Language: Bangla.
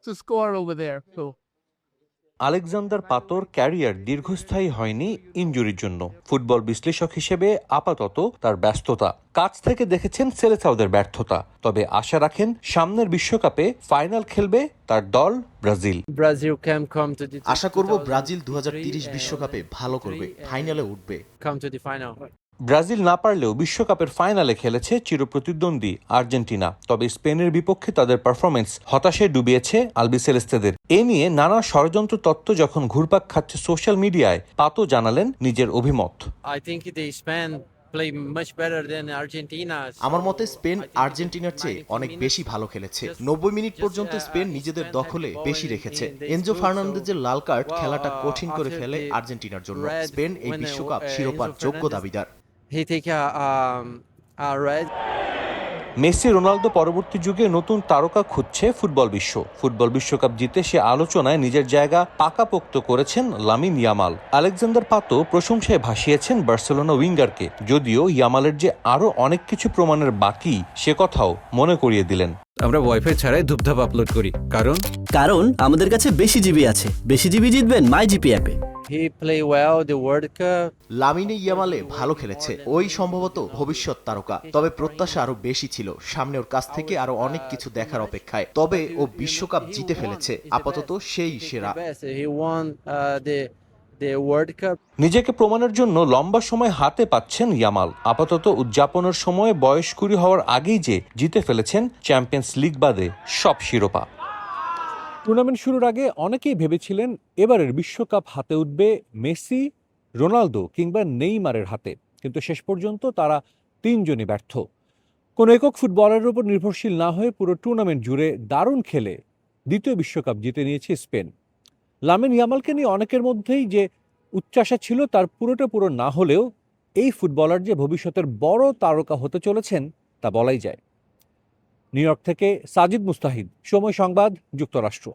to score over there. So Alexander পাতোর ক্যারিয়ার দীর্ঘস্থায়ী হয়নি ইনজুরির জন্য। ফুটবল বিশ্লেষক হিসেবে আপাতত তার ব্যস্ততা। কাছ থেকে দেখেছেন সেলেসাওদের ব্যর্থতা, তবে আশা রাখেন সামনের বিশ্বকাপে ফাইনাল খেলবে তার দল ব্রাজিল। আশা করব ব্রাজিল 2030 বিশ্বকাপে ভালো করবে, ফাইনালে উঠবে। ব্রাজিল না পারলেও বিশ্বকাপের ফাইনালে খেলেছে চিরপ্রতিদ্বন্দ্বী আর্জেন্টিনা। তবে স্পেনের বিপক্ষে তাদের পারফরমেন্স হতাশায় ডুবিয়েছে আলবিসেলেস্তেদের। এ নিয়ে নানা ষড়যন্ত্র তত্ত্ব যখন ঘুরপাক খাচ্ছে সোশ্যাল মিডিয়ায়, পাতো জানালেন নিজের অভিমত। আমার মতে স্পেন আর্জেন্টিনার চেয়ে অনেক বেশি ভালো খেলেছে। 90 মিনিট পর্যন্ত স্পেন নিজেদের দখলে বেশি রেখেছে। এনজো ফার্নান্দেজের লাল কার্ড খেলাটা কঠিন করে ফেলে আর্জেন্টিনার জন্য। স্পেন এই বিশ্বকাপ শিরোপার যোগ্য দাবিদার। মেসি রোনালদো পরবর্তী যুগে নতুন তারকা খুঁজছে ফুটবল বিশ্ব। ফুটবল বিশ্বকাপ জিতে সে আলোচনায় নিজের জায়গা পাকাপোক্ত করেছেন লামিন ইয়ামাল। আলেকজান্ডার পাতো প্রশংসায় ভাসিয়েছেন বার্সেলোনা উইঙ্গারকে, যদিও ইয়ামালের যে আরো অনেক কিছু প্রমাণের বাকি সে কথাও মনে করিয়ে দিলেন। আমরা ওয়াইফাই ছাড়াই ধূপধাপ আপলোড করি, কারণ আমাদের কাছে বেশি জিবি আছে। বেশি জিবি জিতবেন মাই জিপি অ্যাপে। লামিনে ইয়ামালে ভালো খেলেছে, ওই সম্ভবত ভবিষ্যৎ তারকা। তবে প্রত্যাশা আরো বেশি ছিল, সামনে ওর কাছ থেকে আরো অনেক কিছু দেখার অপেক্ষায়। তবে ও বিশ্বকাপ জিতে ফেলেছে, আপাতত সেই সেরা। নিজেকে প্রমাণের জন্য লম্বা সময় হাতে পাচ্ছেন ইয়ামাল। আপাতত উদযাপনের সময় বয়স 20 হওয়ার আগেই যে জিতে ফেলেছেন চ্যাম্পিয়ন্স লিগ বাদে সব শিরোপা। টুর্নামেন্ট শুরুর আগে অনেকেই ভেবেছিলেন এবারের বিশ্বকাপ হাতে উঠবে মেসি, রোনালদো কিংবা নেইমারের হাতে, কিন্তু শেষ পর্যন্ত তারা তিনজনই ব্যর্থ। কোনো একক ফুটবলারের উপর নির্ভরশীল না হয়ে পুরো টুর্নামেন্ট জুড়ে দারুণ খেলে দ্বিতীয় বিশ্বকাপ জিতে নিয়েছে স্পেন। লামিন ইয়ামালকে নিয়ে অনেকের মধ্যেই যে উচ্চাসা ছিল তার পুরোটা পূরণ না হলেও এই ফুটবলার যে ভবিষ্যতের বড় তারকা হতে চলেছেন তা বলাই যায়। নিউ ইয়র্ক থেকে সাজিদ মুস্তাহিদ, সময় সংবাদ, যুক্তরাষ্ট্র।